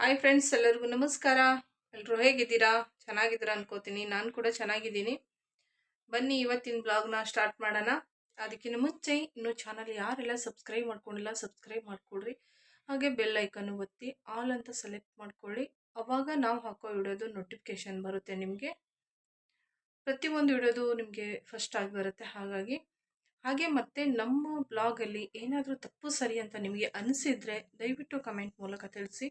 Hi friends, ಎಲ್ಲರಿಗೂ ನಮಸ್ಕಾರ. ಎಲ್ಲರೂ ಹೇಗಿದ್ದೀರಾ? ಚೆನ್ನಾಗಿದ್ದೀರಾ ಅನ್ಕೋತೀನಿ. ನಾನು ಕೂಡ ಚೆನ್ನಾಗಿದ್ದೀನಿ. ಬನ್ನಿ ಇವತ್ತಿನ ಬ್ಲಾಗ್ನ ಸ್ಟಾರ್ಟ್ ಮಾಡೋಣ. ಅದಕ್ಕಿಂತ ಮುಂಚೆ ಇನ್ನೂ ಚಾನಲ್ ಯಾರೆಲ್ಲ ಸಬ್ಸ್ಕ್ರೈಬ್ ಮಾಡ್ಕೊಂಡಿಲ್ಲ ಸಬ್ಸ್ಕ್ರೈಬ್ ಮಾಡ್ಕೊಳ್ರಿ. ಹಾಗೆ ಬೆಲ್ ಐಕನ್ನು ಒತ್ತಿ ಆಲ್ ಅಂತ ಸೆಲೆಕ್ಟ್ ಮಾಡ್ಕೊಳ್ಳಿ. ಅವಾಗ ನಾವು ಹಾಕೋ ವಿಡಿಯೋದು ನೋಟಿಫಿಕೇಶನ್ ಬರುತ್ತೆ ನಿಮಗೆ. ಪ್ರತಿಯೊಂದು ವಿಡಿಯೋದು ನಿಮಗೆ ಫಸ್ಟ್ ಆಗಿ ಬರುತ್ತೆ. ಹಾಗೆ ಮತ್ತೆ ನಮ್ಮ ಬ್ಲಾಗಲ್ಲಿ ಏನಾದರೂ ತಪ್ಪು ಸರಿ ಅಂತ ನಿಮಗೆ ಅನಿಸಿದರೆ ದಯವಿಟ್ಟು ಕಮೆಂಟ್ ಮೂಲಕ ತಿಳಿಸಿ.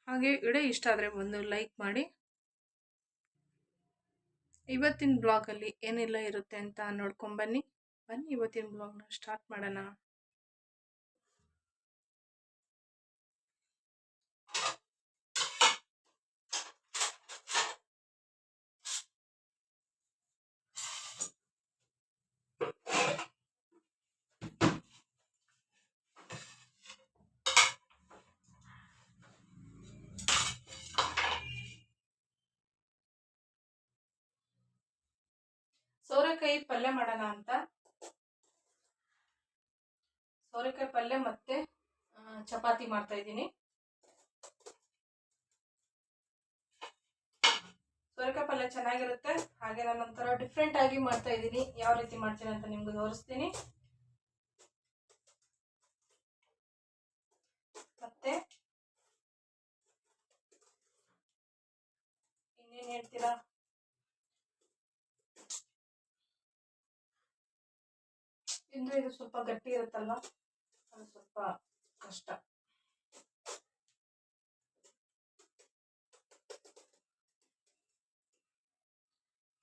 ಹಾಗೆ ವಿಡಿಯೋ ಇಷ್ಟ ಆದರೆ ಒಂದು ಲೈಕ್ ಮಾಡಿ. ಇವತ್ತಿನ ಬ್ಲಾಗಲ್ಲಿ ಏನೆಲ್ಲ ಇರುತ್ತೆ ಅಂತ ನೋಡ್ಕೊಂಬನ್ನಿ. ಇವತ್ತಿನ ಬ್ಲಾಗ್ನ ಸ್ಟಾರ್ಟ್ ಮಾಡೋಣ. ಸೋರೆಕಾಯಿ ಪಲ್ಯ ಮಾಡೋಣ ಅಂತ. ಸೋರೆಕಾಯಿ ಪಲ್ಯ ಮತ್ತೆ ಚಪಾತಿ ಮಾಡ್ತಾ ಇದ್ದೀನಿ. ಸೋರೆಕಾಯಿ ಪಲ್ಯ ಚೆನ್ನಾಗಿರುತ್ತೆ. ಹಾಗೆ ನಾನು ಒಂಥರ ಡಿಫ್ರೆಂಟ್ ಆಗಿ ಮಾಡ್ತಾ ಇದ್ದೀನಿ. ಯಾವ ರೀತಿ ಮಾಡ್ತೀನಿ ಅಂತ ನಿಮ್ಗೆ ತೋರಿಸ್ತೀನಿ. ಮತ್ತೆ ಇನ್ನೇನು ಹೇಳ್ತೀರಾ? ಇದು ಸ್ವಲ್ಪ ಗಟ್ಟಿ ಇರುತ್ತಲ್ವ, ಅದು ಸ್ವಲ್ಪ ಕಷ್ಟ.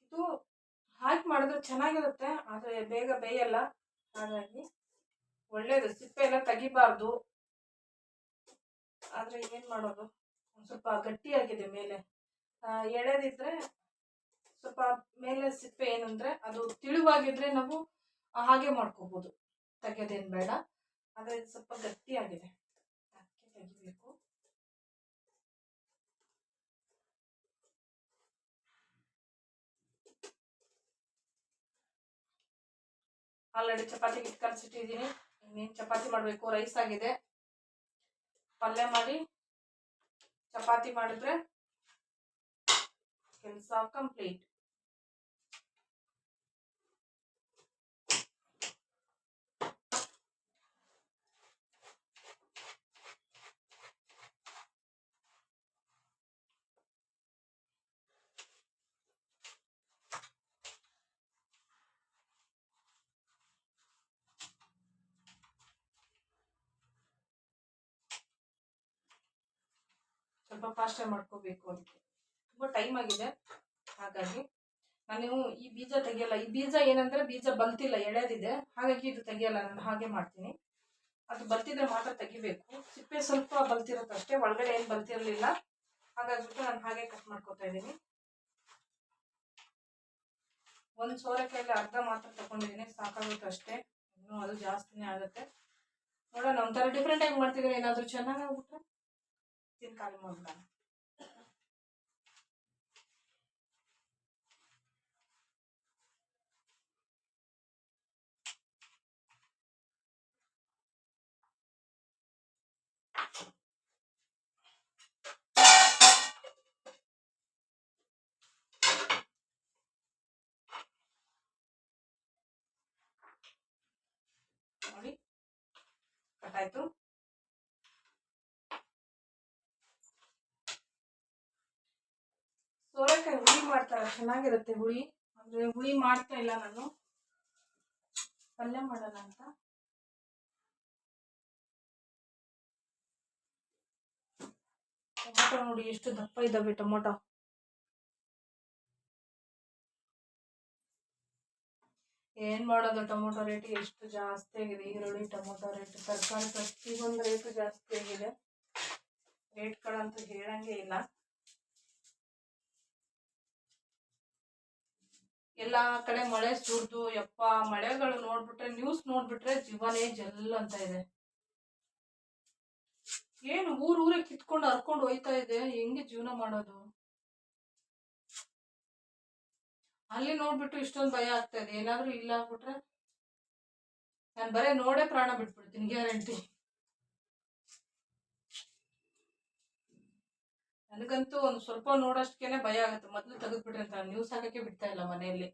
ಇದು ಹಾಕಿ ಮಾಡಿದ್ರೆ ಚೆನ್ನಾಗಿರುತ್ತೆ, ಆದರೆ ಬೇಗ ಬೇಯಲ್ಲ. ಹಾಗಾಗಿ ಒಳ್ಳೇದು, ಸಿಪ್ಪೆ ಎಲ್ಲ ತೆಗಿಬಾರ್ದು. ಆದರೆ ಏನು ಮಾಡೋದು, ಸ್ವಲ್ಪ ಗಟ್ಟಿಯಾಗಿದೆ ಮೇಲೆ. ಎಳೆದಿದ್ರೆ ಸ್ವಲ್ಪ ಮೇಲೆ ಸಿಪ್ಪೆ ಏನಂದ್ರೆ ಅದು ತಿಳಿವಾಗಿದ್ರೆ ನಾವು ಹಾಗೆ ಮಾಡ್ಕೋಬಹುದು, ತೆಗೆಯೋದೇನು ಬೇಡ. ಆದರೆ ಇದು ಸ್ವಲ್ಪ ಗಟ್ಟಿಯಾಗಿದೆ, ಅದಕ್ಕೆ ತೆಗಿಬೇಕು. ಆಲ್ರೆಡಿ ಚಪಾತಿ ಹಿಟ್ಟು ಕಲಸಿಟ್ಟಿದ್ದೀನಿ. ಇನ್ನೇನು ಚಪಾತಿ ಮಾಡಬೇಕು. ರೈಸ್ ಆಗಿದೆ, ಪಲ್ಯ ಮಾಡಿ ಚಪಾತಿ ಮಾಡಿದ್ರೆ ಕೆಲಸ ಕಂಪ್ಲೀಟ್. ಸ್ವಲ್ಪ ಫಾಸ್ಟ್ ಮಾಡ್ಕೋಬೇಕು, ಅದಕ್ಕೆ ತುಂಬ ಟೈಮ್ ಆಗಿದೆ. ಹಾಗಾಗಿ ನಾನು ಈ ಬೀಜ ತೆಗಿಯಲ್ಲ. ಈ ಬೀಜ ಏನಂದ್ರೆ ಬೀಜ ಬಲ್ತಿಲ್ಲ, ಎಳೆದಿದೆ. ಹಾಗಾಗಿ ಇದು ತೆಗಿಯಲ್ಲ, ನಾನು ಹಾಗೆ ಮಾಡ್ತೀನಿ. ಅದು ಬಲ್ತಿದ್ರೆ ಮಾತ್ರ ತೆಗಿಬೇಕು. ಸಿಪ್ಪೆ ಸ್ವಲ್ಪ ಬಲ್ತಿರುತ್ತೆ ಅಷ್ಟೇ, ಒಳಗಡೆ ಏನು ಬಲ್ತಿರಲಿಲ್ಲ. ಹಾಗಾಗ್ಬಿಟ್ಟು ನಾನು ಹಾಗೆ ಕಟ್ ಮಾಡ್ಕೊತಾ ಇದ್ದೀನಿ. ಒಂದು ಸೋರೆಕಾಯಲ್ಲಿ ಅರ್ಧ ಮಾತ್ರ ತಗೊಂಡಿದ್ದೀನಿ, ಸಾಕಾಗುತ್ತೆ ಅಷ್ಟೇ. ಇನ್ನೂ ಅದು ಜಾಸ್ತಿನೇ ಆಗುತ್ತೆ. ನೋಡೋಣ, ಒಂಥರ ಡಿಫ್ರೆಂಟ್ ಆಗಿ ಮಾಡ್ತಿದ್ರೆ ಏನಾದರೂ ಚೆನ್ನಾಗಾಗ್ಬಿಟ್ರೆ ತಿನ್ ಖಾಲಿ ಮಾಡೋಣ. ನೋಡಿ, ಕಟ್ಟಾಯ್ತು. ಸೋರೆಕಾಯಿ ಹುಳಿ ಮಾಡ್ತಾರೆ, ಚೆನ್ನಾಗಿರುತ್ತೆ ಹುಳಿ. ಅಂದ್ರೆ ಹುಳಿ ಮಾಡ್ತಾ ಇಲ್ಲ ನಾನು, ಪಲ್ಯ ಮಾಡೋಣ ಅಂತ. ಟೊಮೊಟೊ ನೋಡಿ ಎಷ್ಟು ದಪ್ಪ ಇದ್ದಾವೆ ಟೊಮೊಟೊ. ಏನ್ ಮಾಡೋದು, ಟೊಮೊಟೊ ರೇಟ್ ಎಷ್ಟು ಜಾಸ್ತಿ ಆಗಿದೆ. ಈರುಳ್ಳಿ, ಟೊಮೊಟೊ ರೇಟ್, ತರಕಾರಿ ಪ್ರತಿಯೊಂದು ರೇಟು ಜಾಸ್ತಿ ಆಗಿದೆ. ರೇಟ್ಗಳಂತೂ ಹೇಳಂಗೆ ಇಲ್ಲ. ಎಲ್ಲಾ ಕಡೆ ಮಳೆ ಸುರಿದು ಯಪ್ಪ, ಮಳೆಗಳು ನೋಡ್ಬಿಟ್ರೆ, ನ್ಯೂಸ್ ನೋಡ್ಬಿಟ್ರೆ ಜೀವನೇ ಜಲ್ ಅಂತ ಇದೆ. ಏನು ಊರೇ ಕಿತ್ಕೊಂಡು ಹರ್ಕೊಂಡು ಹೋಯ್ತಾ ಇದೆ. ಹೆಂಗೆ ಜೀವನ ಮಾಡೋದು? ಅಲ್ಲಿ ನೋಡ್ಬಿಟ್ಟು ಇಷ್ಟೊಂದು ಭಯ ಆಗ್ತಾ ಇದೆ. ಏನಾದ್ರೂ ಇಲ್ಲ ಆಗ್ಬಿಟ್ರೆ ನಾನು ಬರೇ ನೋಡೇ ಪ್ರಾಣ ಬಿಟ್ಬಿಡ್ತೀನಿ, ಗ್ಯಾರಂಟಿ. ನನಗಂತೂ ಒಂದು ಸ್ವಲ್ಪ ನೋಡೋಷ್ಟಕ್ಕೇನೆ ಭಯ ಆಗುತ್ತೆ. ಮೊದಲು ತೆಗೆದ್ಬಿಟ್ರೆ ಅಂತ ನ್ಯೂಸ್ ಹಾಕಕ್ಕೆ ಬಿಡ್ತಾ ಇಲ್ಲ ಮನೆಯಲ್ಲಿ.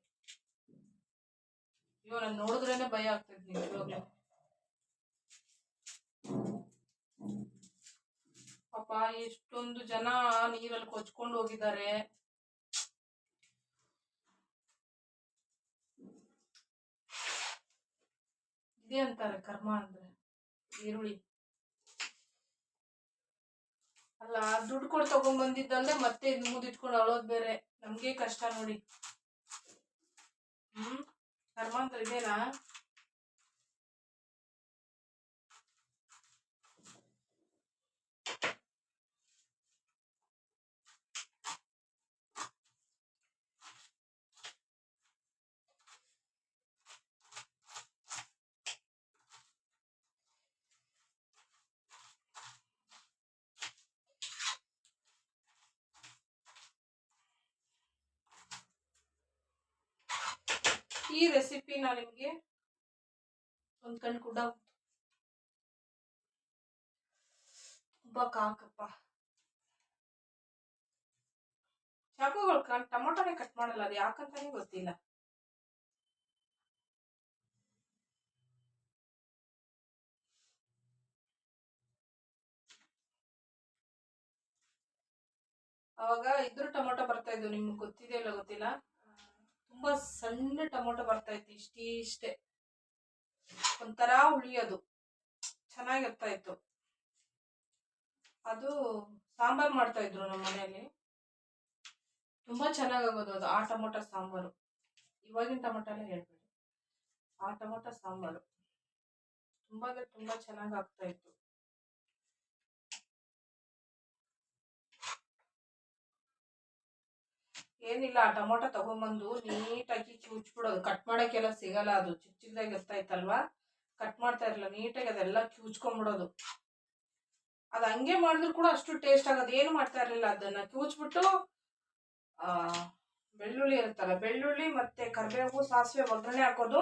ಅಯ್ಯೋ, ನಾನು ನೋಡಿದ್ರೇನೆ ಭಯ ಆಗ್ತದೆ ನಿಜವಾಗ್ಲೂ. ಪಾಪ ಎಷ್ಟೊಂದು ಜನ ನೀರಲ್ಲಿ ಕೊಚ್ಕೊಂಡು ಹೋಗಿದ್ದಾರೆ. ಇದೇ ಅಂತಾರೆ ಕರ್ಮ ಅಂದ್ರೆ, ಈರುಳ್ಳಿ ಅಲ್ಲ, ದುಡ್ಡು ಕೊಟ್ಟು ತಗೊಂಡ್ಬಂದಿದ್ದಲ್ಲದೆ ಮತ್ತೆ ಇದು ಮುದಿಟ್ಕೊಂಡು ಅಳೋದು ಬೇರೆ. ನಮ್ಗೆ ಕಷ್ಟ ನೋಡಿ. ಕರ್ಮ ಅಂತ ಇದೇನಾ? ಈ ರೆಸಿಪಿನ ನಿಮಗೆ ಒಂದು ಕಣ್ ಕೂಡ ತುಂಬಾ ಕಾಕಪ್ಪ. ಚಾಕುಗಳು ಟೊಮೊಟೊನೇ ಕಟ್ ಮಾಡಲ್ಲ, ಅದು ಯಾಕಂತಾನೆ ಗೊತ್ತಿಲ್ಲ. ಅವಾಗ ಇದ್ರ ಟೊಮೊಟೊ ಬರ್ತಾ ಇದ್ದು, ನಿಮ್ಗೆ ಗೊತ್ತಿದೆ ಇಲ್ಲ ಗೊತ್ತಿಲ್ಲ, ತುಂಬಾ ಸಣ್ಣ ಟೊಮೊಟೊ ಬರ್ತಾ ಇತ್ತು, ಇಷ್ಟೇ ಒಂಥರ ಉಳಿಯೋದು, ಚೆನ್ನಾಗಿರ್ತಾ ಇತ್ತು. ಅದು ಸಾಂಬಾರ್ ಮಾಡ್ತಾ ಇದ್ರು ನಮ್ಮ ಮನೆಯಲ್ಲಿ, ತುಂಬಾ ಚೆನ್ನಾಗಾಗೋದು ಅದು. ಆ ಟೊಮೊಟೊ ಸಾಂಬಾರು, ಇವಾಗಿನ ಟೊಮೊಟೊ ಎಲ್ಲ ಹೇಳ್ಬೇಡಿ, ಆ ಟೊಮೊಟೊ ಸಾಂಬಾರು ತುಂಬಾ ಅಂದ್ರೆ ತುಂಬಾ ಚೆನ್ನಾಗಿ ಆಗ್ತಾ ಇತ್ತು. ಏನಿಲ್ಲ, ಆ ಟೊಮೊಟೊ ತಗೊಂಬಂದು ನೀಟಾಗಿ ಕಿವುಚ್ಬಿಡೋದು. ಕಟ್ ಮಾಡಕ್ಕೆಲ್ಲ ಸಿಗಲ್ಲ, ಅದು ಚಿಕ್ಕ ಚಿಕ್ಕದಾಗಿ ಇರ್ತಾ ಇತ್ತಲ್ವಾ, ಕಟ್ ಮಾಡ್ತಾ ಇರಲಿಲ್ಲ. ನೀಟಾಗಿ ಅದೆಲ್ಲ ಕಿವುಚ್ಕೊಂಡ್ಬಿಡೋದು. ಅದು ಹಂಗೆ ಮಾಡಿದ್ರು ಕೂಡ ಅಷ್ಟು ಟೇಸ್ಟ್ ಆಗೋದು. ಏನು ಮಾಡ್ತಾ ಇರಲಿಲ್ಲ, ಅದನ್ನ ಕಿವುಚ್ಬಿಟ್ಟು ಬೆಳ್ಳುಳ್ಳಿ ಇರುತ್ತಲ್ಲ, ಬೆಳ್ಳುಳ್ಳಿ ಮತ್ತೆ ಕರಿಬೇವು ಸಾಸಿವೆ ಒಗ್ಗರಣೆ ಹಾಕೋದು,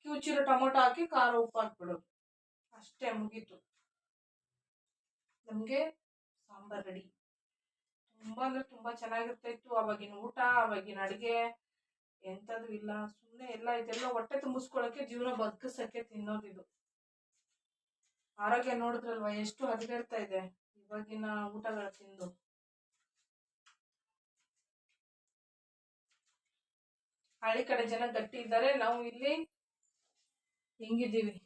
ಕಿವುಚಿರೋ ಟೊಮೊಟೊ ಹಾಕಿ ಖಾರ ಉಪ್ಪು ಹಾಕ್ಬಿಡೋದು, ಅಷ್ಟೇ, ಮುಗೀತು. ನಮಗೆ ಸಾಂಬಾರ್ ರೆಡಿ. ತುಂಬಾ ಅಂದ್ರೆ ತುಂಬಾ ಚೆನ್ನಾಗಿರ್ತಾ ಇತ್ತು ಅವಾಗಿನ ಊಟ, ಅವಾಗಿನ ಅಡುಗೆ. ಎಂಥದ್ದು ಇಲ್ಲ, ಸುಮ್ಮನೆ ಇದೆಲ್ಲ ಹೊಟ್ಟೆ ತುಂಬಿಸ್ಕೊಳಕ್ಕೆ, ಜೀವನ ಬದುಕಿಸಕ್ಕೆ ತಿನ್ನೋದಿದು. ಆರೋಗ್ಯ ನೋಡಿದ್ರಲ್ವಾ ಎಷ್ಟು ಹದಗೆಡ್ತಾ ಇದೆ ಇವಾಗಿನ ಊಟಗಳ ತಿಂದು. ಹಳ್ಳಿ ಕಡೆ ಜನ ಗಟ್ಟಿ ಇದ್ದಾರೆ, ನಾವು ಇಲ್ಲಿ ಹಿಂಗಿದ್ದೀವಿ.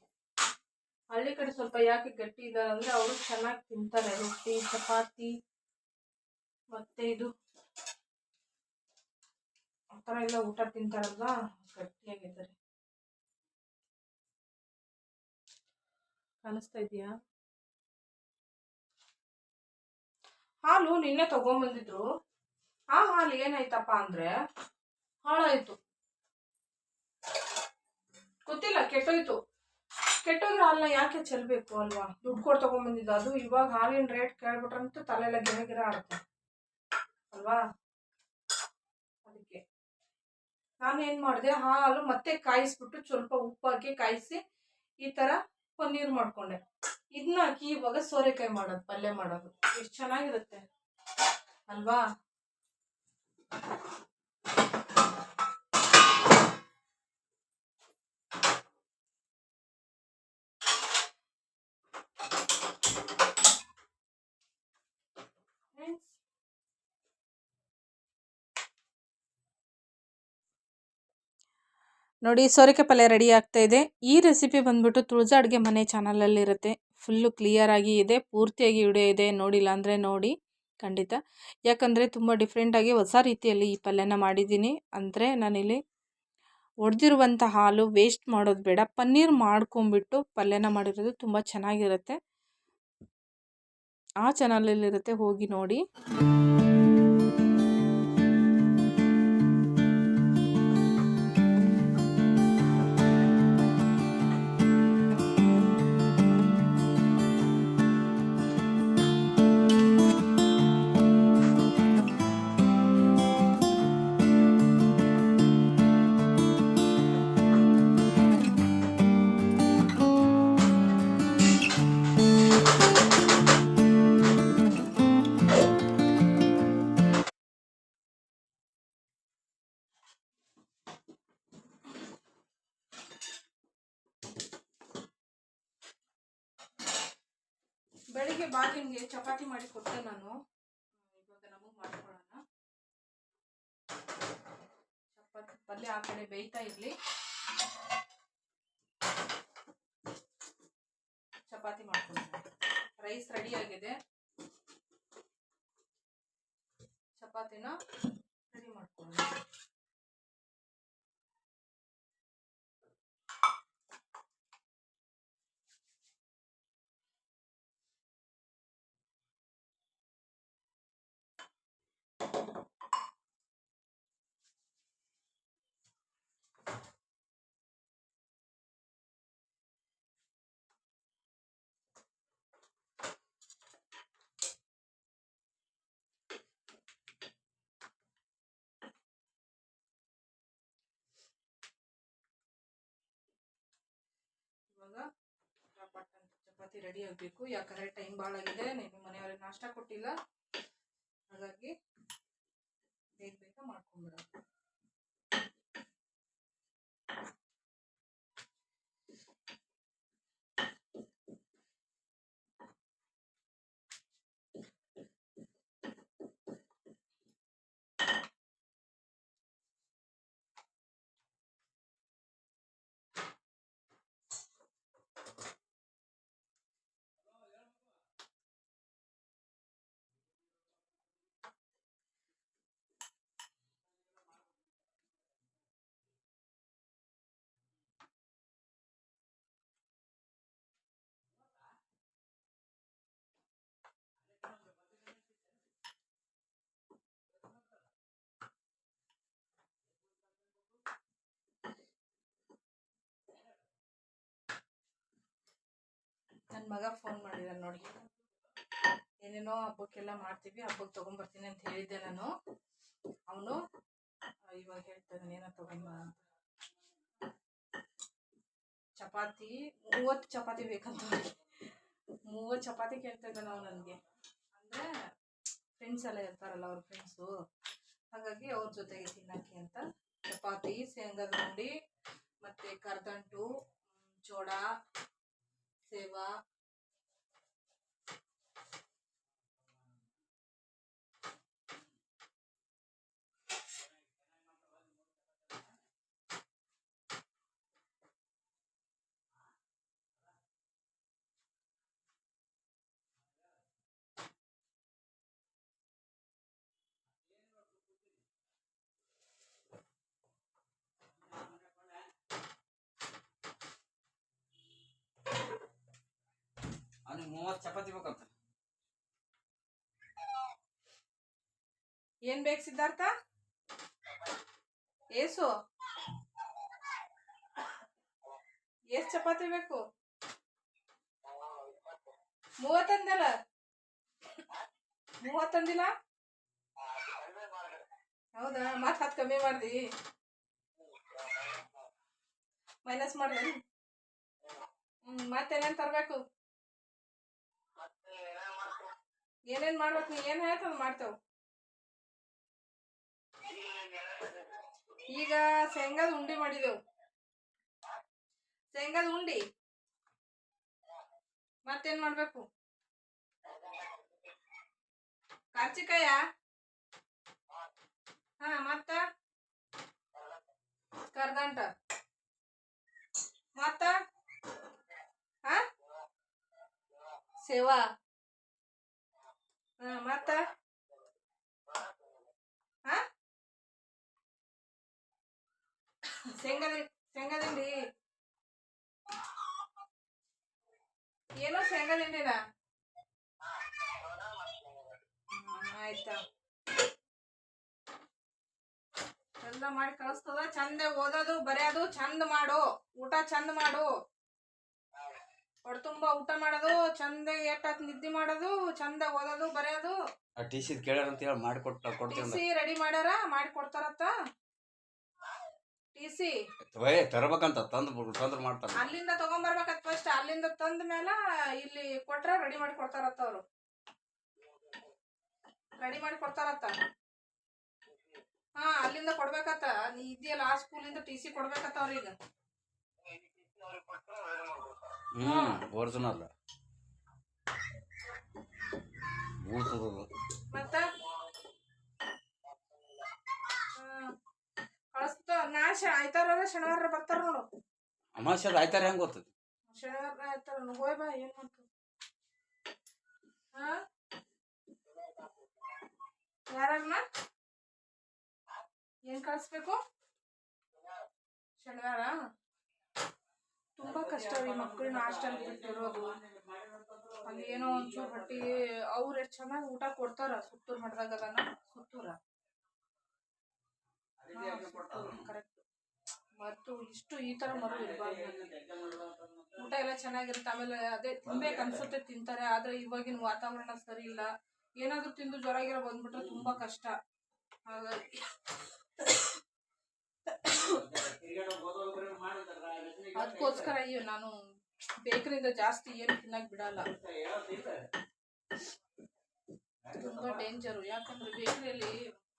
ಹಳ್ಳಿ ಕಡೆ ಸ್ವಲ್ಪ ಯಾಕೆ ಗಟ್ಟಿ ಇದ್ದಾರೆ ಅಂದ್ರೆ, ಅವರು ಚೆನ್ನಾಗಿ ತಿಂತಾರೆ, ರೊಟ್ಟಿ ಚಪಾತಿ ಮತ್ತೆ ಇದು ಆ ಥರ ಎಲ್ಲ ಊಟ ತಿಂತಾರಲ್ವಾ, ಗಟ್ಟಿಯಾಗಿದ್ದಾರೆ. ಕಾಣಿಸ್ತಾ ಇದೆಯಾ? ಹಾಲು ನಿನ್ನೆ ತಗೊಂಡ್ಬಂದಿದ್ರು. ಆ ಹಾಲು ಏನಾಯ್ತಪ್ಪ ಅಂದ್ರೆ ಹಾಳಾಯ್ತು, ಗೊತ್ತಿಲ್ಲ, ಕೆಟ್ಟೋಯ್ತು. ಕೆಟ್ಟೋದ್ರೆ ಹಾಲನ್ನ ಯಾಕೆ ಚೆಲ್ಬೇಕು ಅಲ್ವಾ? ದುಡ್ಡು ಕೊಟ್ಟು ತಗೊಂಡ್ಬಂದಿದ್ದು ಅದು. ಇವಾಗ ಹಾಲಿನ ರೇಟ್ ಕೇಳ್ಬಿಟ್ರಂತೂ ತಲೆಲ್ಲ ಗಿರ ಆಡುತ್ತೆ ಅಲ್ವಾ? ಅದಕ್ಕೆ ನಾನೇನ್ ಮಾಡಿದೆ, ಹಾಲು ಮತ್ತೆ ಕಾಯಿಸ್ಬಿಟ್ಟು ಸ್ವಲ್ಪ ಉಪ್ಪು ಹಾಕಿ ಕಾಯಿಸಿ ಈ ತರ ಪನ್ನೀರ್ ಮಾಡ್ಕೊಂಡೆ. ಇದನ್ನ ಹಾಕಿ ಇವಾಗ ಸೋರೆಕಾಯಿ ಮಾಡೋದು, ಪಲ್ಯ ಮಾಡೋದು, ಎಷ್ಟು ಚೆನ್ನಾಗಿರುತ್ತೆ ಅಲ್ವಾ? ನೋಡಿ, ಸೋರೆಕಾಯಿ ಪಲ್ಯ ರೆಡಿ ಆಗ್ತಾ ಇದೆ. ಈ ರೆಸಿಪಿ ಬಂದ್ಬಿಟ್ಟು ತುಳಜಾ ಅಡುಗೆ ಮನೆ ಚಾನಲಲ್ಲಿ ಇರುತ್ತೆ. ಫುಲ್ಲು ಕ್ಲಿಯರ್ ಆಗಿ ಇದೆ, ಪೂರ್ತಿಯಾಗಿ ವಿಡಿಯೋ ಇದೆ, ನೋಡಿಲ್ಲ ಅಂದರೆ ನೋಡಿ ಖಂಡಿತ. ಯಾಕಂದರೆ ತುಂಬ ಡಿಫ್ರೆಂಟಾಗಿ ಹೊಸ ರೀತಿಯಲ್ಲಿ ಈ ಪಲ್ಯನ ಮಾಡಿದ್ದೀನಿ. ಅಂದರೆ ನಾನಿಲ್ಲಿ ಒಡೆದಿರುವಂಥ ಹಾಲು ವೇಸ್ಟ್ ಮಾಡೋದು ಬೇಡ, ಪನ್ನೀರ್ ಮಾಡ್ಕೊಂಬಿಟ್ಟು ಪಲ್ಯನ ಮಾಡಿರೋದು ತುಂಬ ಚೆನ್ನಾಗಿರುತ್ತೆ. ಆ ಚಾನಲಲ್ಲಿರುತ್ತೆ, ಹೋಗಿ ನೋಡಿ. ಬೆಳಿಗ್ಗೆ ಬಾಗಿಲಿಗೆ ಚಪಾತಿ ಮಾಡಿ ಕೊಟ್ಟೆ ನಾನು. ಇವಾಗ ನಮಗೆ ಮಾಡ್ಕೊಳ್ಳೋಣ. ಚಪಾತಿ ಪಲ್ಯ ಆ ಕಡೆ ಬೇಯ್ತಾ ಇರಲಿ, ಚಪಾತಿ ಮಾಡ್ಕೊಳ್ಳೋಣ. ರೈಸ್ ರೆಡಿ ಆಗಿದೆ, ಚಪಾತಿನ ರೆಡಿ ಮಾಡ್ಕೊಳ್ಳೋಣ. ಇವಾಗ ಚಪಾತಿ ರೆಡಿ ಆಗಬೇಕು, ಯಾಕಂದರೆ ಟೈಮ್ ಭಾಳ ಆಗಿದೆ. ನಿಮ್ಮ ಮನೆಯವ್ರಿಗೆ ನಾಷ್ಟ ಕೊಟ್ಟಿಲ್ಲ, ಹಾಗಾಗಿ ಬೇಗ ಬೇಗ ಮಾಡ್ಕೊಂಡ್ಬಿಡೋದು. ನನ್ನ ಮಗ ಫೋನ್ ಮಾಡಿದ್ದಾನೆ ನೋಡಿ. ಏನೇನೋ ಹಬ್ಬಕ್ಕೆಲ್ಲ ಮಾಡ್ತೀವಿ, ಹಬ್ಬಕ್ಕೆ ತೊಗೊಂಬರ್ತೀನಿ ಅಂತ ಹೇಳಿದ್ದೆ ನಾನು. ಅವನು ಇವಾಗ ಹೇಳ್ತಾ ಇದ್ದಾನೆ ಏನೋ ತೊಗೊಂಬ ಅಂತ. ಚಪಾತಿ 30 ಚಪಾತಿ ಬೇಕಂತ, 30 ಚಪಾತಿ ಕೇಳ್ತಾ ಇದ್ದಾನೆ ಅವ್ನು ನನಗೆ. ಅಂದರೆ ಫ್ರೆಂಡ್ಸ್ ಎಲ್ಲ ಇರ್ತಾರಲ್ಲ, ಅವ್ರ ಫ್ರೆಂಡ್ಸು, ಹಾಗಾಗಿ ಅವ್ರ ಜೊತೆಗೆ ತಿನ್ನೋಕ್ಕೆ ಅಂತ ಚಪಾತಿ, ಶೇಂಗಾದ ಉಂಡೆ, ಮತ್ತು ಕರ್ದಂಟು, ಜೋಳ, ಸೇವಾ, ಅವನಿಗೆ 30 ಚಪಾತಿ ಬೇಕಂತ. ಏನ್ ಬೇಕು ಸಿದ್ಧಾರ್ಥ? ಏಸು ಚಪಾತಿ ಬೇಕು? 30 ಅಂದಲ್ಲ, 30 ಅಂದಿಲ್ಲ? ಹೌದಾ, ಮತ್ತೆ 10 ಕಮ್ಮಿ ಮಾಡ್ದಿ? ಮೈನಸ್ ಮಾಡ್ದೆ? ಮತ್ತೇನೇನು ತರಬೇಕು? ಏನೇನು ಮಾಡ್ಬೇಕು? ನೀ ಏನು ಹೇಳ್ತದ ಮಾಡ್ತೇವೆ. ಈಗ ಶೇಂಗಾದ ಉಂಡೆ ಮಾಡಿದೆವು, ಶೇಂಗಾದ ಉಂಡೆ. ಮತ್ತೇನು ಮಾಡಬೇಕು? ಕಾರ್ಚಿಕಾಯ? ಹಾ, ಮತ್ತ ಕರ್ದಂಟ, ಮತ್ತ ಹಾ ಸೇವಾ, ಹಾ, ಮತ್ತ ಹಾ ಶೇಂಗಾದಿಂಡಿ. ಏನೋ ಶೇಂಗಾದಿಂಡಿನ? ಆಯ್ತಾ, ಎಲ್ಲ ಮಾಡಿ ಕಳಿಸ್ತದ. ಚಂದ ಓದೋದು ಬರೆಯೋದು ಚಂದ ಮಾಡು, ಊಟ ಚಂದ ಮಾಡು, ಹೊಟ್ಟೆ ತುಂಬ ಊಟ ಮಾಡೋದು, ಚಂದ ಎಷ್ಟಾತ್ ನಿದ್ದೆ ಮಾಡೋದು, ಚಂದ ಓದೋದು ಬರೆಯೋದು. ಟಿ.ಸಿ ಕೇಳ್ಯಾರಂತ ಹೇಳಿ ಮಾಡಿಕೊಡ್ತೀನಿ. ಟಿ.ಸಿ ರೆಡಿ ಮಾಡ್ಯಾರ, ಮಾಡಿ ಕೊಡ್ತಾರತ್ತ. ಟಿ.ಸಿ ತರಬೇಕಂತ, ತಂದ್ರು ಮಾಡ್ತಾರ. ಅಲ್ಲಿಂದ ತಗೊಂಬರ್ಬೇಕತ್ ಫಸ್ಟ್. ಅಲ್ಲಿಂದ ತಂದ ಮೇಲೆ ಇಲ್ಲಿ ಕೊಟ್ರ ರೆಡಿ ಮಾಡಿ ಕೊಡ್ತಾರತ್ತ. ಅವರು ರೆಡಿ ಮಾಡಿ ಕೊಡ್ತಾರತ್ತ. ಹಾ, ಅಲ್ಲಿಂದ ಕೊಡ್ಬೇಕತ್ತ. ನೀ ಇದೆಯಲ್ಲ ಆ ಸ್ಕೂಲಿಂದ ಟಿ.ಸಿ ಕೊಡ್ಬೇಕತ್ತ ಅವ್ರಿಗೆ. ಒರಿಜಿನಲ್ ಊಸೋದು. ಮತ್ತ ಕಳಿಸ್ತ ನಾಶ ಆಯ್ತಾರ ಶನಿವಾರ ಬರ್ತಾರ ನೋಡು. ಅಮಾವಾಸ್ಯದ ಆಯ್ತಾರ ಹೆಂಗ್ ಗೊತ್ತದ? ಶನಿವಾರ ಆಯ್ತಾರ ಹೋಯ್ ಬಾ ಏನ್ ಮಾಡ್ತು. ಯಾರನ್ನ ಏನ್ ಕಳಿಸ್ಬೇಕು? ಶನಿವಾರ ತುಂಬಾ ಕಷ್ಟ ರೀ ಮಕ್ಕಳನ್ನ ಹಾಸ್ಟೆಲ್ ಬಿಟ್ಟಿರೋದು. ಅಲ್ಲಿ ಏನೋ ಒಂಚೂರು ಹೊಟ್ಟಿ ಅವ್ರು ಎಷ್ಟು ಚೆನ್ನಾಗಿ ಊಟ ಕೊಡ್ತಾರ. ಸುತ್ತೂರು ಮಠದಾಗ ಅದಾನ ಸುತ್ತೂರ ಕರೆಕ್ಟ್. ಮತ್ತು ಇಷ್ಟು ಈ ತರ ಮರು ಇರಬಾರ್ದು. ಊಟ ಎಲ್ಲ ಚೆನ್ನಾಗಿರುತ್ತೆ. ಆಮೇಲೆ ಅದೇ ತಿನ್ಬೇಕು ಅನ್ಸುತ್ತೆ ತಿಂತಾರೆ. ಆದ್ರೆ ಇವಾಗಿನ ವಾತಾವರಣ ಸರಿ ಇಲ್ಲ. ಏನಾದ್ರು ತಿಂದು ಜ್ವರ ಗಿರ ಬಂದ್ಬಿಟ್ರೆ ತುಂಬಾ ಕಷ್ಟ. ಹಾಗಾಗಿ ಅದಕ್ಕೋಸ್ಕರ ಅಯ್ಯೋ ನಾನು ಬೇಕರಿಯಿಂದ ಜಾಸ್ತಿ ಏನು ತಿನ್ನಕ್ ಬಿಡಲ್ಲ. ತುಂಬಾ ಡೇಂಜರು. ಯಾಕಂದ್ರೆ ಬೇಕರಿಯಲ್ಲಿ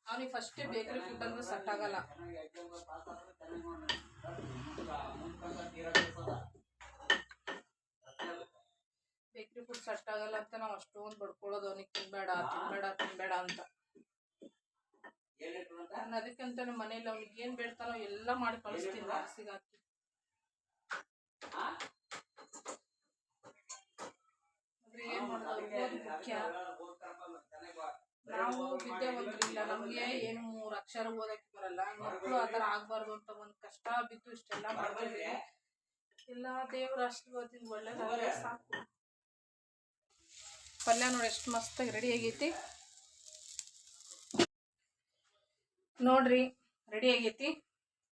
ಅವನಿಗೆ ಫಸ್ಟೇ ಬೇಕರಿ ಫುಡ್ ಅಂದ್ರೆ ಸೆಟ್ ಆಗಲ್ಲ. ಬೇಕರಿ ಫುಡ್ ಸೆಟ್ ಆಗಲ್ಲ ಅಂತ ನಾವು ಅಷ್ಟೊಂದು ಬಡ್ಕೊಳ್ಳೋದು ಅವನಿಗೆ ತಿನ್ಬೇಡ ತಿನ್ಬೇಡ ತಿನ್ಬೇಡ ಅಂತ. ನಾನು ಅದಕ್ಕಂತ ನಮ್ಮ ಮನೇಲಿ ಅವ್ನಿಗೆ ಏನ್ ಬೇಡ್ತಾನೋ ಎಲ್ಲ ಮಾಡಿ ಕಳಿಸ್ತೀನಿ ಮಾರ್ಕ್ಸಿಗೆ ಹಾಕಿ. ಆದ್ರೆ ಏನ್ ಮಾಡೋದು ಓದು ಮುಖ್ಯ. ನಾವು ವಿದ್ಯಾವಂತರಿಲ್ಲ, ನಮ್ಗೆ ಏನು 3 ಅಕ್ಷರ ಓದಕ್ಕೆ ಬರಲ್ಲ. ಮಕ್ಕಳು ಆತರ ಆಗ್ಬಾರ್ದು ಅಂತ ಒಂದ್ ಕಷ್ಟ ಬಿದ್ದು ಇಷ್ಟೆಲ್ಲ ಮಾಡ್ತೀವಿ. ಎಲ್ಲ ದೇವ್ರ ಆಶೀರ್ವಾದದಿಂದ ಒಳ್ಳೇದಾದ್ರೆ ಸಾಕು. ಪಲ್ಯ ನೋಡಿ ಎಷ್ಟು ಮಸ್ತಾಗಿ ರೆಡಿ ಆಗೈತಿ ನೋಡ್ರಿ. ರೆಡಿ ಆಗೈತಿ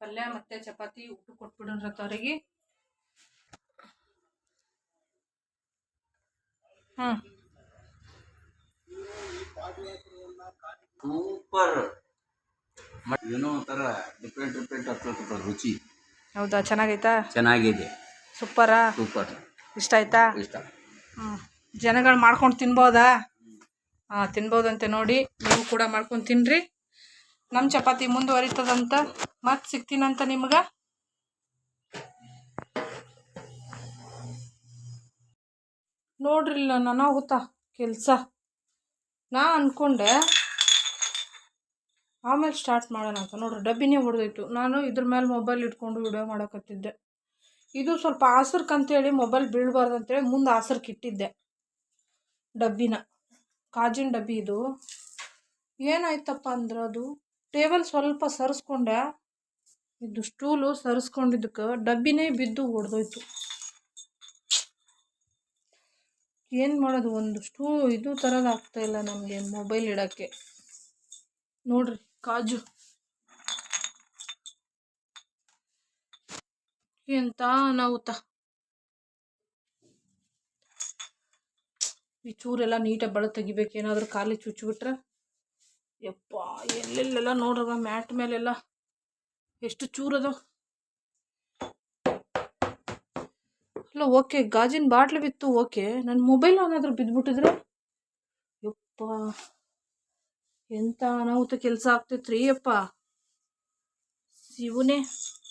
ಪಲ್ಯ ಮತ್ತೆ ಚಪಾತಿ. ಊಟ ಕೊಟ್ಬಿಡ್ರತ್ತ ಅವ್ರಿಗೆ. ಸೂಪರ್. ಏನೋ ಒಂಥರ ಡಿಫ್ರೆಂಟ್ ಆಗ್ತದ ರುಚಿ. ಹೌದಾ? ಚೆನ್ನಾಗೈತಾ? ಚೆನ್ನಾಗಿದೆ. ಸೂಪರಾ? ಸೂಪರ್. ಇಷ್ಟ ಆಯ್ತಾ? ಇಷ್ಟ. ಜನಗಳು ಮಾಡ್ಕೊಂಡು ತಿನ್ಬೋದಾ? ತಿನ್ಬೋದಂತೆ ನೋಡಿ. ನೀವು ಕೂಡ ಮಾಡ್ಕೊಂಡು ತಿನ್ರಿ. ನಮ್ಮ ಚಪಾತಿ ಮುಂದುವರಿತದಂತ. ಮತ್ತೆ ಸಿಗ್ತೀನಂತ ನಿಮ್ಗ. ನೋಡ್ರಿಲ್ಲ ನನಗುತ್ತಾ ಕೆಲಸ. ನಾ ಅನ್ಕೊಂಡೆ ಆಮೇಲೆ ಸ್ಟಾರ್ಟ್ ಮಾಡೋಣ ಅಂತ. ನೋಡ್ರಿ ಡಬ್ಬಿನೇ ಹೊಡೆದೋಯ್ತು. ನಾನು ಇದ್ರ ಮೇಲೆ ಮೊಬೈಲ್ ಇಟ್ಕೊಂಡು ವಿಡಿಯೋ ಮಾಡೋಕತ್ತಿದ್ದೆ. ಇದು ಸ್ವಲ್ಪ ಆಸರ್ಕಂತೇಳಿ ಮೊಬೈಲ್ ಬೀಳ್ಬಾರ್ದು ಅಂತೇಳಿ ಮುಂದೆ ಆಸರ್ಕ್ ಇಟ್ಟಿದ್ದೆ ಡಬ್ಬಿನ. ಕಾಜಿನ ಡಬ್ಬಿ ಇದು. ಏನಾಯ್ತಪ್ಪ ಅಂದ್ರೆ ಅದು ಟೇಬಲ್ ಸ್ವಲ್ಪ ಸರಿಸ್ಕೊಂಡೆ. ಇದು ಸ್ಟೂಲು ಸರಿಸ್ಕೊಂಡಿದ್ದಕ್ಕೆ ಡಬ್ಬಿನೇ ಬಿದ್ದು ಹೊಡೆದೋಯ್ತು. ಏನು ಮಾಡೋದು? ಒಂದು ಇದು ಥರದ ಆಗ್ತಾಯಿಲ್ಲ ನಮಗೆ ಮೊಬೈಲ್ ಇಡೋಕ್ಕೆ. ನೋಡ್ರಿ ಕಾಜು ಎಂತ ಅನಾಹುತ. ಈ ಚೂರೆಲ್ಲ ನೀಟಾಗಿ ಬಳ ತೆಗಿಬೇಕು. ಏನಾದರೂ ಖಾಲಿ ಚುಚ್ಚಿಬಿಟ್ರೆ ಯಪ್ಪ ಎಲ್ಲೆಲ್ಲೆಲ್ಲ ನೋಡ್ರವ ಮ್ಯಾಟ್ ಮೇಲೆಲ್ಲ ಎಷ್ಟು ಚೂರದ. ಅಲ್ಲ ಓಕೆ ಗಾಜಿನ ಬಾಟ್ಲು ಬಿತ್ತು ಓಕೆ. ನನ್ನ ಮೊಬೈಲ್ ಏನಾದರೂ ಬಿದ್ದುಬಿಟ್ಟಿದ್ರೆ ಯಪ್ಪ ಎಂಥ ಅನಾಹುತ ಕೆಲಸ ಆಗ್ತೈತ್ರಿ ಯಪ್ಪ. ಶಿವನೇ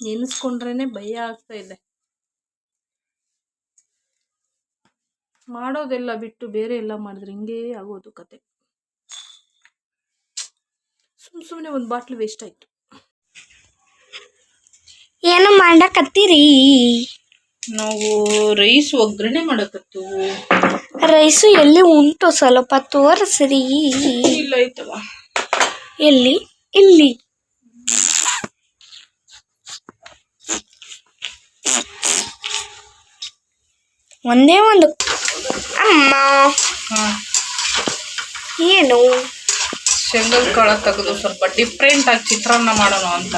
ನೆನೆಸ್ಕೊಂಡ್ರೇ ಭಯ ಆಗ್ತಾ ಇದೆ. ಮಾಡೋದೆಲ್ಲ ಬಿಟ್ಟು ಬೇರೆ ಎಲ್ಲ ಮಾಡಿದ್ರೆ ಹಿಂಗೇ ಆಗೋದು ಕತೆ. ಸುಮ್ಮನೆ ಒಂದು ಬಾಟ್ಲು ವೇಸ್ಟ್ ಆಯ್ತು. ಏನು ಮಾಡಕತ್ತೀರಿ? ನಾವು ರೈಸ್ ಒಗ್ಗರಣೆ ಮಾಡಕತ್ತು. ರೈಸು ಎಲ್ಲಿ ಉಂಟು ಸ್ವಲ್ಪ ತೋರಿಸ್ರಿ. ಇಲ್ಲ ಐತವ. ಎಲ್ಲಿ? ಇಲ್ಲಿ. ಒಂದೇ ಒಂದು. ಅಮ್ಮ ಏನು? ಶೇಂಗದ ಕಾಳು ತೆಗೆದು ಸ್ವಲ್ಪ ಡಿಫ್ರೆಂಟ್ ಆಗಿ ಚಿತ್ರಾನ್ನ ಮಾಡೋಣ ಅಂತ.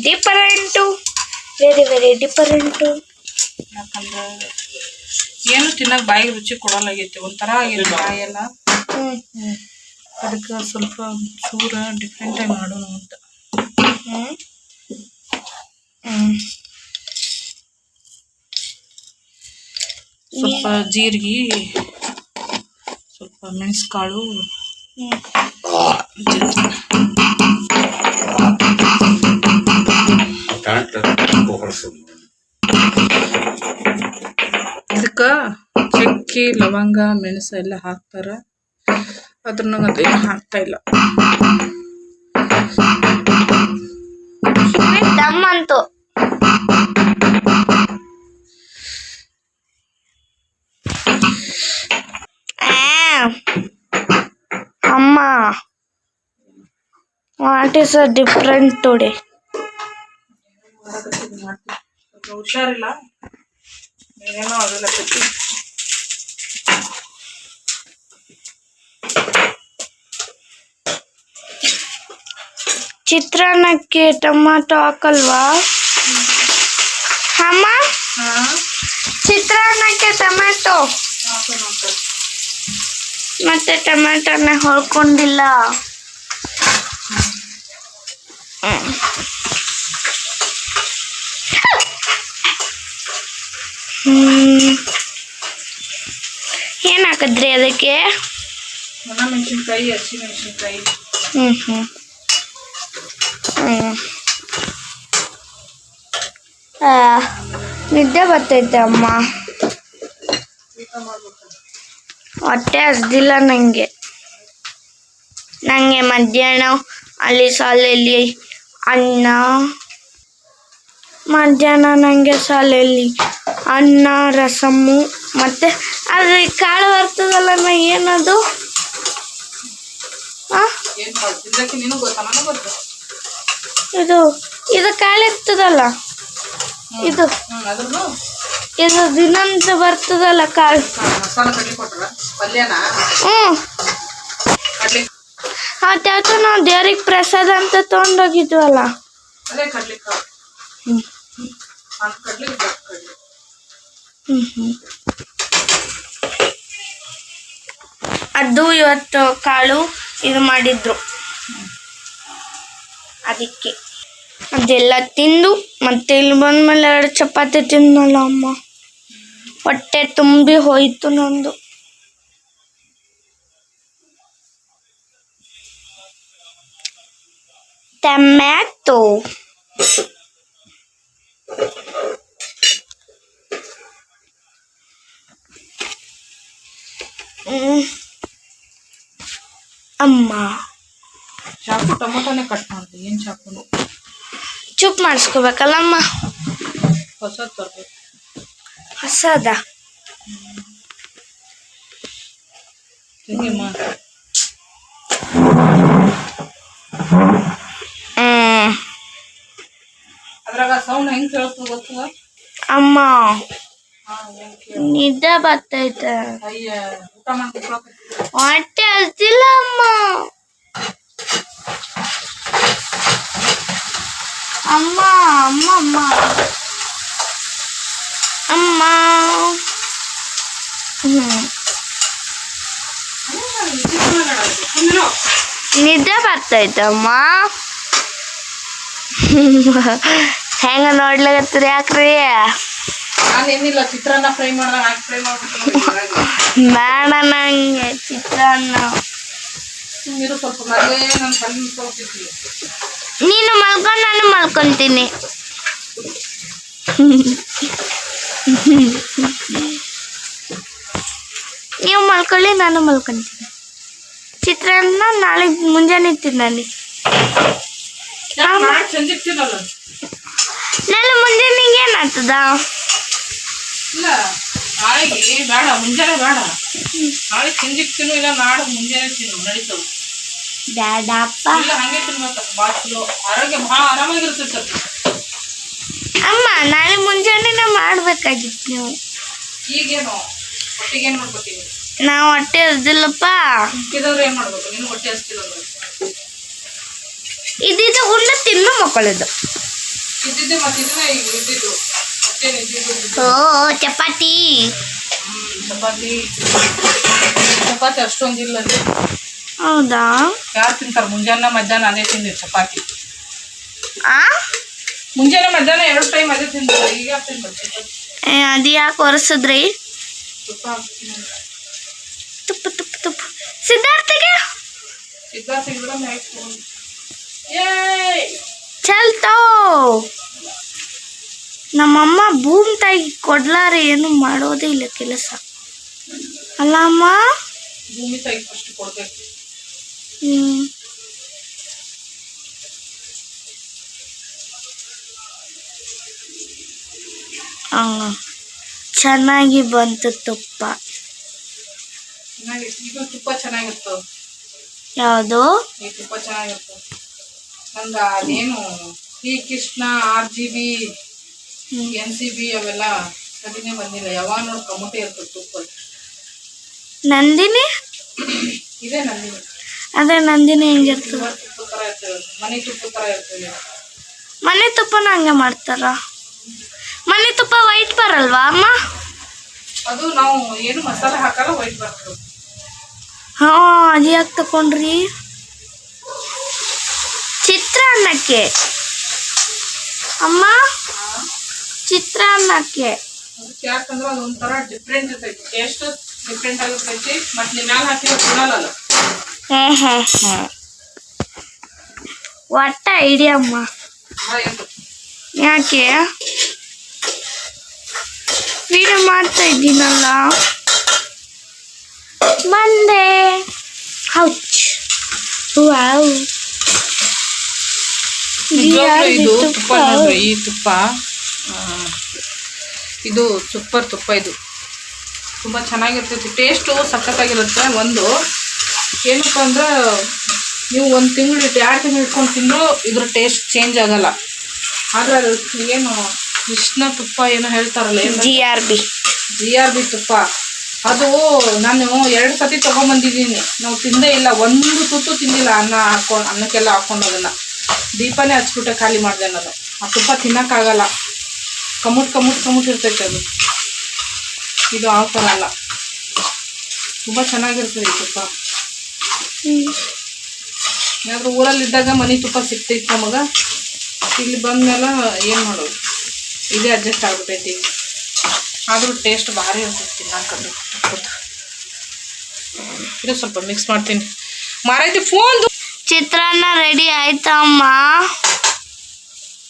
Different, very different. ಯಾಕಂದ್ರೆ ಏನು ತಿನ್ನಕ್ಕೆ ಬಾಯಿಗೆ ರುಚಿ ಕೊಡಲಾಗೈತಿ. ಒಂಥರ ಆಗೈತಿ ಬಾಯೆಲ್ಲ. ಅದಕ್ಕೆ ಸ್ವಲ್ಪ ಚೂರ ಡಿಫ್ರೆಂಟಾಗಿ ಮಾಡೋಣ ಅಂತ. ಸ್ವಲ್ಪ ಜೀರಿಗೆ, ಸ್ವಲ್ಪ ಮೆಣಸುಕಾಳು, ಇದಕ್ಕೆ ಚಕ್ಕೆ ಲವಂಗ ಮೆಣಸು ಎಲ್ಲ ಹಾಕ್ತಾರೆ. ಅದ್ರ ನಂಗಂತ ಏನು ಹಾಕ್ತಾ ಇಲ್ಲ. ದಮ್ ಅಂತು. ಅಮ್ಮ, what is a different today? ಹುಷಾರಿಲ್ಲ, ಏನೇನೋ ಅದೆಲ್ಲ ಕಟ್ಟಿ. ಚಿತ್ರಾನ್ನಕ್ಕೆ ಟೊಮಾಟೊ ಹಾಕಲ್ವಾ ಅಮ್ಮ? ಚಿತ್ರಾನ್ನಕ್ಕೆ ಟೊಮ್ಯಾಟೊ ಮತ್ತೆ ಟೊಮ್ಯಾಟೊನ ಹೊಳ್ಕೊಂಡಿಲ್ಲ. ಏನ್ ಹಾಕಿದ್ರಿ ಅದಕ್ಕೆ? ಒಣಮೆಣಸಿನ್ಕಾಯಿ, ಹಸಿಮೆಣಸಿನ್ಕಾಯಿ. ನಿದ್ದೆ ಬರ್ತೈತೆ ಅಮ್ಮ, ಹೊಟ್ಟೆ ಹಸ್ದಿಲ್ಲ ನಂಗೆ. ಮಧ್ಯಾಹ್ನ ಅಲ್ಲಿ ಶಾಲೆಯಲ್ಲಿ ಅನ್ನ, ಮಧ್ಯಾಹ್ನ ನನಗೆ ಶಾಲೆಯಲ್ಲಿ ಅನ್ನ, ರಸಮ್ಮು, ಮತ್ತೆ ಅದು ಕಾಳು ಬರ್ತದಲ್ಲ, ಏನದು? ಇದು ಇದು ಕಾಳು ಇರ್ತದಲ್ಲ, ಇದು ದಿನಂತ ಬರ್ತದಲ್ಲ ಕಾಳು. ಅದ್ಯಾವ್ದು ನಾವು ದೇವ್ರಿಗೆ ಪ್ರಸಾದ ಅಂತ ತೊಗೊಂಡೋಗಿದ್ವಲ್ಲ. ಅದು ಇವತ್ತು ಕಾಳು ಇದು ಮಾಡಿದ್ರು, ಅದಕ್ಕೆ ಅದೆಲ್ಲ ತಿಂದು ಮತ್ತೆ ಇಲ್ಲಿ ಬಂದ್ಮೇಲೆ 2 ಚಪಾತಿ ತಿನ್ನಲ್ಲ ಅಮ್ಮ. ಹೊಟ್ಟೆ ತುಂಬಿ ಹೋಯ್ತು ನಂದು. ಟೊಮ್ಯಾಟೊ ಅಮ್ಮ, ಚಾಕು ಟೊಮೊಟೊನೇ ಕಟ್ ಮಾಡ್ತೀವಿ. ಏನು ಚಾಕು ಚುಪ್ ಮಾಡಿಸ್ಕೋಬೇಕಲ್ಲಮ್ಮ. ಹೊಸದು ತರ್ಬೇಕು. ಹೊಸದ ಅದ್ರಾಗ ಸೌಂಡ್ ಹೆಂಗ್ ಕೇಳ್ತದ ಗೊತ್ತದ ಅಮ್ಮ? ನಿದ್ದೆ ಬರ್ತೈತೆ, ಊಟ ಮಾಡ್ಬೇಕು. ಹೊಟ್ಟೆ ಹಸ್ದಿಲ್ಲ ಅಮ್ಮ. ಅಮ್ಮ ಅಮ್ಮ ಅಮ್ಮ ಅಮ್ಮ ನಿದ್ದೆ ಬರ್ತೈತಮ್ಮ. ಹೆಂಗ ನೋಡ್ಲಾಗತ್ತೀರಿ? ಯಾಕ್ರಿ? ನಾನೇನಿಲ್ಲ, ಚಿತ್ರಾನ್ನ ಫ್ರೈ ಮಾಡ್ದಾಗ ಫ್ರೈ ಮಾಡ್ಬಿಟ್ಟು ಬೇಡ ನಂಗೆ ಚಿತ್ರಾನ್ನ. ನೀರು ಸ್ವಲ್ಪ ಮರೇ ನನ್ನ ಕಣ್ಣು ತೋರಿಸ್ತೀವಿ. ನೀನು ಮಲ್ಕೊಂಡು ನಾನು ಮಲ್ಕೊಂತೀನಿ. ನೀವು ಮಲ್ಕೊಳ್ಳಿ, ನಾನು ಮಲ್ಕೊಂತೀನಿ. ಚಿತ್ರಾನ್ನ ನಾಳೆ ಮುಂಜಾನೆ ತಿನ್ನಲಿ. ನಾಳೆ ಮುಂಜಾನೆಗೆ ಏನಾಗ್ತದ? ಇಲ್ಲ, ನಾಳೆಗೆ ಬೇಡ, ಮುಂಜಾನೆ ಬೇಡ. ನಾಳೆ ಸಂಜೆಗೆ ತಿನ್ನು, ಇಲ್ಲ ನಾಳೆ ಮುಂಜಾನೆ ತಿನ್ನು, ನಡೀತವು. ಬೇಡಪ್ಪ. ಇಲ್ಲ, ಹಂಗೆ ತಿನ್ಬೇಕು, ಭಾಳ ಚಲೋ, ಆರೋಗ್ಯ ಭಾಳ ಆರಾಮಾಗಿರ್ತೈತೆ. ಅಮ್ಮ, ನಾಳೆ ಮುಂಜಾನೆ ಮಾಡ್ಬೇಕಾಗಿತ್ತು ನೀವು. ಈಗೇನು ಹೊಟ್ಟೆಗೆ ಏನು ಮಾಡ್ಕೊತೀವಿ? ನಾವು ಹೊಟ್ಟೆ ಹಸ್ದಿಲ್ಲಪ್ಪ. ಹುಟ್ಟಿದವ್ರು ಏನು ಮಾಡ್ಬೇಕು? ನೀನು ಹೊಟ್ಟೆ ಹಸ್ತಿಲ್ಲ. ಇದ್ದಿದ್ದು ಉಂಡ ತಿನ್ನು ಮಕ್ಕಳದು. ಇದ್ದಿದ್ದೆ ಮತ್ತೆ ಇದನ್ನ ಈಗ ಇದ್ದಿದ್ದು ಹೊಟ್ಟೆ ನಿಂತಿದ್ದು. ಓ, ಚಪಾತಿ. ಚಪಾತಿ ಚಪಾತಿ ಅಷ್ಟೊಂದಿಲ್ಲ. ಹೌದಾ? ಯಾರು ತಿಂತಾರೆ? ಮುಂಜಾನೆ ಮಧ್ಯಾಹ್ನ ಅದೇ ತಿಂದಿರಿ ಚಪಾತಿ. ಆ ಮುಂಜಾನೆ ಮಧ್ಯಾಹ್ನ 2 ಟೈಮ್ ಅದೇ ತಿಂದಿರಿ. ಈಗ ಯಾಕೆ ತಿನ್ಬೇಕು ಚಪಾತಿ? ಅದು ಯಾಕೆ ಒರೆಸಿದ್ರಿ? ತುಪ್ಪ ತುಪ್ಪ ತುಪ್ಪ ತುಪ್ಪ. ಸಿದ್ಧಾರ್ಥಿಗೆ ಚಲ್ತೋ. ನಮ್ಮಮ್ಮ ಭೂಮಿ ತಾಯಿ ಕೊಡ್ಲಾರೆ ಏನು ಮಾಡೋದೇ ಇಲ್ಲ ಕೆಲಸ ಅಲ್ಲ ಅಮ್ಮ. ಭೂಮಿ ತಾಯಿ ಫಸ್ಟ್ ಕೊಡ್ಬೇಕು. ಹ್ಮ್ ಆ, ಚೆನ್ನಾಗಿ ಬಂತು ತುಪ್ಪ. ಚೆನ್ನಾಗಿ ಇದು ತುಪ್ಪ ಚೆನ್ನಾಗಿರ್ತವೆ. ಯಾವುದು? ಈ ತುಪ್ಪ ಚೆನ್ನಾಗಿರ್ತವೆ. ನಂದು ಅದೇನು ಶ್ರೀಕೃಷ್ಣ RGB NCB ಅವೆಲ್ಲ ಕಡಿಮೆ ಬಂದಿಲ್ಲ. ಯಾವಾಗ ನೋಡಿ ಕಮಟೆ ಇರ್ತದೆ ತುಪ್ಪ. ನಂದಿನಿ? ಇದೇ ನಂದಿನಿ. ಅದೇ ನಂದಿನಿ ಹೆಂಗಿರ್ತದೆ? ತುಪ್ಪ ಥರ ಇರ್ತದೆ, ಮನೆ ತುಪ್ಪ ಥರ ಇರ್ತದೆ. ಮನೆ ತುಪ್ಪನ ಹಂಗೆ ಮಾಡ್ತಾರ? ಮನೆ ತುಪ್ಪ ವೈಟ್ ಬರಲ್ವಾ ಅಮ್ಮ? ಅದು ನಾವು ಏನು ಮಸಾಲೆ ಹಾಕಲ್ಲ, ವೈಟ್ ಬರ್ತದೆ. ಹಾ, ಅದು ಯಾಕೆ ತಕೊಂಡ್ರಿ? ಚಿತ್ರಾನ್ನಕ್ಕೆ ಅಮ್ಮ, ಚಿತ್ರಾನ್ನಕ್ಕೆ. ಅದಕ್ಕೆ ಯಾಕಂದ್ರೆ ಅದು ಒಂಥರ ಡಿಫ್ರೆಂಟ್ ಇರ್ತೈತಿ, ಟೇಸ್ಟ್ ಡಿಫ್ರೆಂಟ್ ಆಗಿರ್ತೈತಿ. ಮತ್ತು ನೀವು ಮ್ಯಾಲೆ ಹಾಕಿದ್ರೆ ತಿನ್ನಲ್ಲ. ಒಟ್ಟ ಐಡಿಯಾ ಅಮ್ಮ. ಯಾಕೆ ವಿಡಿಯೋ ಮಾಡ್ತಾ ಇದ್ದೀನಲ್ಲ, ಬಂದೆ. ಹೌಚ್, ವಾವ್. ಇದು ತುಪ್ಪ ನೋಡ್ರಿ, ಈ ತುಪ್ಪ ಇದು ಸೂಪರ್ ತುಪ್ಪ. ಇದು ತುಂಬ ಚೆನ್ನಾಗಿರ್ತೈತಿ, ಟೇಸ್ಟು ಸಖತ್ತಾಗಿರುತ್ತೆ. ಒಂದು ಏನಪ್ಪ ಅಂದ್ರೆ ನೀವು 1 ತಿಂಗಳು 2 ತಿಂಗಳು ಇಟ್ಕೊಂಡು ತಿಂದರೂ ಇದ್ರ ಟೇಸ್ಟ್ ಚೇಂಜ್ ಆಗಲ್ಲ. ಆದರೆ ಅದು ಏನು ಕೃಷ್ಣ ತುಪ್ಪ ಏನೋ ಹೇಳ್ತಾರಲ್ಲ, GRB ತುಪ್ಪ, ಅದು ನಾನು 2 ಸತಿ ತೊಗೊಂಬಂದಿದ್ದೀನಿ. ನಾವು ತಿಂದೇ ಇಲ್ಲ, ಒಂದು ತುತ್ತು ತಿಂದಿಲ್ಲ. ಅನ್ನಕ್ಕೆಲ್ಲ ಹಾಕ್ಕೊಂಡು ಅದನ್ನು ದೀಪನೇ ಹಚ್ಬಿಟ್ಟೆ ಖಾಲಿ ಮಾಡಿದೆ ನಾನು. ಆ ತುಪ್ಪ ತಿನ್ನೋಕ್ಕಾಗಲ್ಲ, ಕಮುಟ್ ಇರ್ತೈತೆ ಅದು. ಇದು ಆ ಥರ ಅಲ್ಲ, ತುಂಬ ಚೆನ್ನಾಗಿರ್ತದೆ ಈ ತುಪ್ಪ. ಏನಾದರೂ ಊರಲ್ಲಿದ್ದಾಗ ಮನೆ ತುಪ್ಪ ಸಿಗ್ತೈತೆ ನಮಗೆ. ಇಲ್ಲಿ ಬಂದಮೇಲೆ ಏನು ಮಾಡೋದು, ಇದೇ ಅಡ್ಜಸ್ಟ್ ಆಗ್ಬಿಟ್ಟೈತಿ. ಆದರೂ ಟೇಸ್ಟ್ ಭಾರಿ ಇರ್ತೈತಿ ತಿನ್ನಕ್ಕದು ತುಪ್ಪದ. ಇದು ಸ್ವಲ್ಪ ಮಿಕ್ಸ್ ಮಾಡ್ತೀನಿ. ಮಾರೈತಿ ಫೋನ್. ಚಿತ್ರಾನ್ನ ರೆಡಿ ಆಯ್ತಾ ಅಮ್ಮ?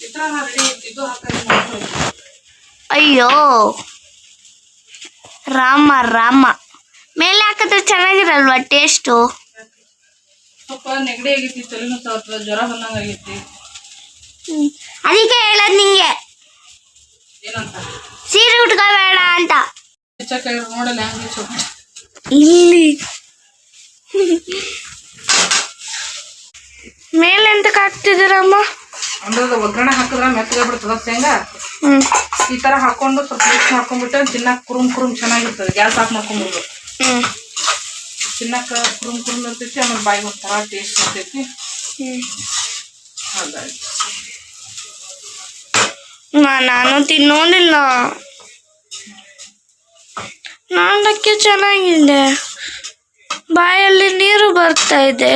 ಚಿತ್ರಾನ್ನ ರೆಡಿ ಐತಿ. ಇದು ಹಾಕಿ ಅಯ್ಯೋ ರಾಮ ಮೇಲೆ ಹಾಕಿದ್ರೆ ಚೆನ್ನಾಗಿರಲ್ವಾ ಟೇಸ್ಟು? ಸ್ವಲ್ಪ ನೆಗಡಿ ಆಗೈತಿ, ತಲೆನೂ ಸಾವ್ತದ, ಜ್ವರ ಬಂದಂಗೆ ಆಗೈತಿ. ಅದಕ್ಕೆ ಹೇಳೋದು ನಿಂಗೆ ಏನಂತ ಸೀರೆ ಉಟ್ಕೋಬೇಡ ಅಂತ. ನೋಡಲ್ಲ ಹೆಂಗೆ ಇಲ್ಲಿ ಮೇಲೆ ಎಂತಕ್ಕೆ ಹಾಕ್ತಿದ್ದೀರಮ್ಮ? ಅಂದ್ರೆ ಅದು ಒಗ್ಗರಣೆ ಹಾಕಿದ್ರೆ ಮೆತ್ತಗೆ ಬಿಡ್ತದ ಶೇಂಗಾ. ಈ ಥರ ಹಾಕೊಂಡು ಸ್ವಲ್ಪ ಮಿಕ್ಸ್ ಮಾಡ್ಕೊಂಡ್ಬಿಟ್ಟು ತಿನ್ನಕ್ಕೆ ಕುರುಮ್ ಚೆನ್ನಾಗಿರ್ತದೆ. ಗ್ಯಾಸ್ ಆಫ್ ಮಾಡ್ಕೊಂಡ್ಬಿಡ್ಬೇಕು. ತಿನ್ನಕ್ಕೆ ಕುರುಮ್ ಇರ್ತೈತಿ. ಆಮೇಲೆ ಬಾಯಿಗೆ ಒಂಥರ ಟೇಸ್ಟ್ ಇರ್ತೈತಿ. ಹಾಗಾಗಿ ನಾನು ತಿನ್ನೋದಿಲ್ಲ. ನೋಡಕ್ಕೆ ಚೆನ್ನಾಗಿದೆ, ಬಾಯಲ್ಲಿ ನೀರು ಬರ್ತಾ ಇದೆ,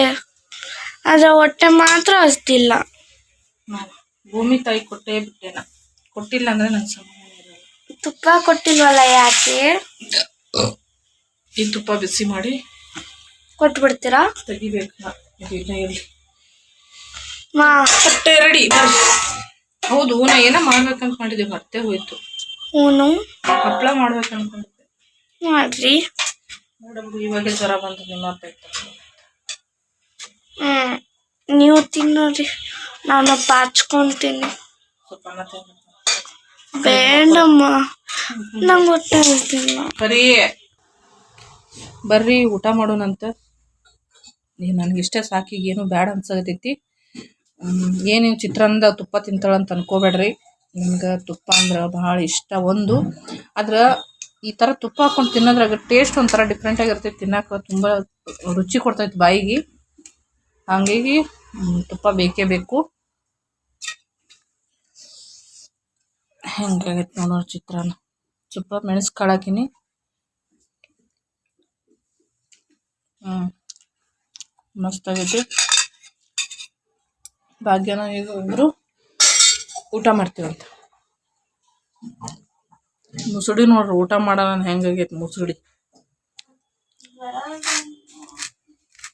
ಆದರೆ ಹೊಟ್ಟೆ ಮಾತ್ರ ಹಸ್ತಿಲ್ಲ. ಭೂಮಿ ತಾಯಿ ಕೊಟ್ಟೇ ಬಿಟ್ಟೆನ. ಕೊಟ್ಟಿಲ್ಲ ಅಂದ್ರೆ ನಂಗೆ ಸಮಾಧಾನ ಇರಲ್ಲ. ತುಪ್ಪ ಕೊಟ್ಟಿಲ್ವಲ್ಲ, ಯಾಕೆ? ಈ ತುಪ್ಪ ಬಿಸಿ ಮಾಡಿ ಕೊಟ್ಬಿಡ್ತೀರಾ? ತೆಗಿಬೇಕು. ಇಲ್ಲ ಇರಲಿ, ಹೊಟ್ಟೆ ರೆಡಿ. ಹೌದು, ನಾ ಏನೋ ಮಾಡ್ಬೇಕಂತ ಮಾಡಿದ್ದೆ, ಮತ್ತೆ ಹೋಯ್ತು. ಹೂನು ಹಪ್ಪಳ ಮಾಡ್ಬೇಕು ಅನ್ಕೊಂಡಿದ್ದೆ. ಮಾಡ್ರಿ. ನೋಡಬಹುದು, ಇವಾಗ ಜ್ವರ ಬಂದು ನಿಮ್ಮ ಅಪ್ಪ ನೀವು ತಿನ್ನೋರಿ, ನಾನು ಪಾಚ್ಕೊಂತೀನಿ. ಸ್ವಲ್ಪ ಅನ್ನ ತಿನ್ನು. ಬೇಡಮ್ಮ, ನಂಗೆ ಹೊಟ್ಟೆ ಹಸ್ತಿಲ್ಲ. ಬರ್ರಿ ಊಟ ಮಾಡೋಣಂತ. ನನಗಿಷ್ಟ ಸಾಕಿಗೆ ಏನು ಬ್ಯಾಡ ಅನ್ಸತೈತಿ. ಏನು ಚಿತ್ರಾನ್ನದ ತುಪ್ಪ ತಿಂತಾಳಂತ ಅನ್ಕೋಬೇಡ್ರಿ. ನಿಮ್ಗೆ ತುಪ್ಪ ಅಂದ್ರೆ ಭಾಳ ಇಷ್ಟ ಒಂದು. ಆದ್ರೆ ಈ ಥರ ತುಪ್ಪ ಹಾಕೊಂಡು ತಿನ್ನೋದ್ರಾಗ ಟೇಸ್ಟ್ ಒಂಥರ ಡಿಫ್ರೆಂಟಾಗಿರ್ತೈತಿ. ತಿನ್ನಕ್ಕೆ ತುಂಬ ರುಚಿ ಕೊಡ್ತೈತಿ ಬಾಯಿಗೆ. ಹಾಗಾಗಿ ತುಪ್ಪ ಬೇಕೇ ಬೇಕು. ಹೆಂಗಾಗೈತೆ ನೋಡೋರು ಚಿತ್ರಾನ್ನ. ತುಪ್ಪ ಮೆಣಸ್ಕಾಳು ಹಾಕಿನಿ. ಮಸ್ತಾಗೈತಿ. ಭಾಗ್ಯನ ಈಗ ಒಬ್ಬರು ಊಟ ಮಾಡ್ತೀವಂತ. ಮುಸುಡಿ ನೋಡ್ರಿ, ಊಟ ಮಾಡೋಣ ಹೆಂಗಾಗೈತಿ ಮುಸುಡಿ.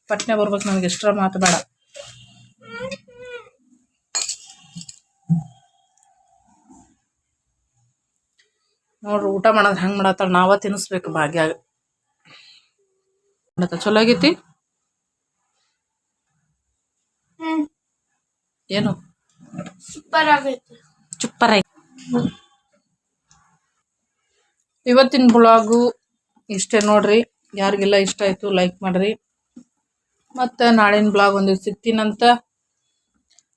ಪಟ್ನೆ ಬರ್ಬೇಕು ನನಗೆ, ಎಷ್ಟರ ಮಾತು ಬೇಡ. ನೋಡ್ರಿ ಊಟ ಮಾಡೋದು ಹೆಂಗೆ ಮಾಡತ್ತಾಳ. ನಾವ ತಿನ್ನಿಸ್ಬೇಕು ಭಾಗ್ಯಾಗ. ಚಲೋ ಆಗೈತಿ ಏನು ಸೂಪರ್ ಆಗೈತಿ. ಸೂಪರ್ ಆಯ್ತು. ಇವತ್ತಿನ ಬ್ಲಾಗು ಇಷ್ಟೇ ನೋಡ್ರಿ. ಯಾರಿಗೆಲ್ಲ ಇಷ್ಟ ಆಯಿತು ಲೈಕ್ ಮಾಡಿರಿ. ಮತ್ತು ನಾಳಿನ ಬ್ಲಾಗ್ ಒಂದು ಸಿಗ್ತೀನಂತ.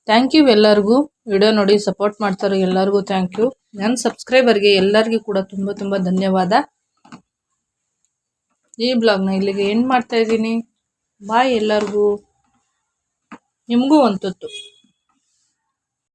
ಥ್ಯಾಂಕ್ ಯು ಎಲ್ಲರಿಗೂ. ವಿಡಿಯೋ ನೋಡಿ ಸಪೋರ್ಟ್ ಮಾಡ್ತಾರೆ ಎಲ್ಲರಿಗೂ ಥ್ಯಾಂಕ್ ಯು. ನನ್ನ ಸಬ್ಸ್ಕ್ರೈಬರ್ಗೆ ಎಲ್ಲರಿಗೂ ಕೂಡ ತುಂಬ ತುಂಬ ಧನ್ಯವಾದ. ಈ ಬ್ಲಾಗ್ನ ಇಲ್ಲಿಗೆ ಎಂಡ್ ಮಾಡ್ತಾ ಇದ್ದೀನಿ. ಬಾಯ್ ಎಲ್ಲರಿಗೂ. ನಿಮಗೂ ಒಂದು ತುತ್ತು.